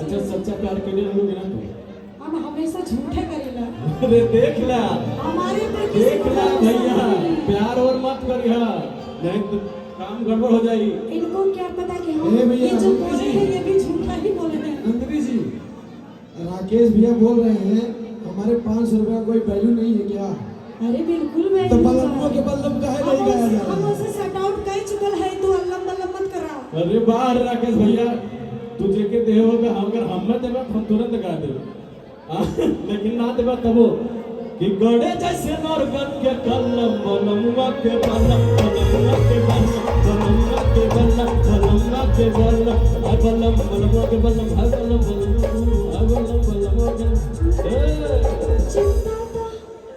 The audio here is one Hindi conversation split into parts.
अच्छा सच्चा प्यार के लिए लोगे ना तुम? हम हमेशा झूठे करेला। अरे देख ला, हमारे पे किसी देख को ला भरोसा भैया, नहीं। प्यार और मत करिया, नहीं तो काम गड़बड़ हो जाई। इनको क्या पता कि ए हम भैया, ये जो नंदनी बोले जी। हैं ये भी झूठा ही बोले हैं। नंदनी जी, राकेश भैया बोल रहे हैं हमारे 500 रुपया कोई वैल्यू नहीं है क्या? अरे बिल्कुल मैं तो बल्लम के बल्लम का है नहीं गाया जा हम रहा। उसे सेट आउट कर चुकल है, तू अल्लम बल्लम मत करा। अरे बाहर राकेश भैया, तुझे के देहो का अगर हमें देबा हम तुरंत गा देब, लेकिन ना देबा तबो कि गड़े जैसे नरगन के कलम बलमुआ के बलम बलमुआ के बलम बलमुआ के बलम बलमुआ के बलम आ बलम बलमुआ के बलम आ बलम बलमुआ के चिंता था।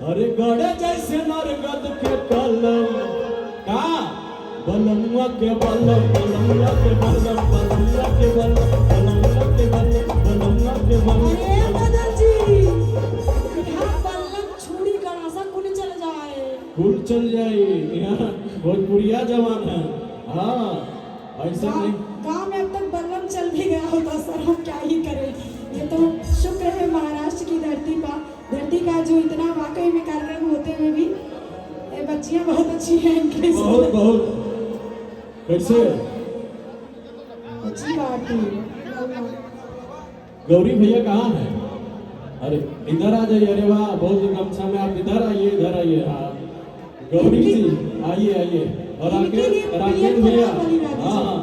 अरे गड़े जैसे नरगन के कलम का बलमुआ के बलम बलमुआ के बलम बलमुआ के बलम बलमुआ के बलम बलमुआ के बलम। अरे मदन जी, यहाँ बल्लम छुरी गड़ासा कुल चल जाए। कुल चल जाए, यहाँ भोजपुरिया जवान है। हाँ ऐसा नहीं, गाँव में अब तक बल्लम चल भी गया होता सर, हम क्या ही करें। ये तो शुक्र है महाराष्ट्र की धरती का जो इतना वाकई में कार्यक्रम होते हुए भी ये बच्चियां बहुत अच्छी हैं इनके बहुत बहुत कैसे अच्छी बात है। गौरी भैया कहाँ है? अरे इधर आ जाइए, अरे वाह बहुत गमछा में आप इधर आइए, इधर आइए। हाँ गौरी जी आइए आइए, और राकेश भैया, हाँ हाँ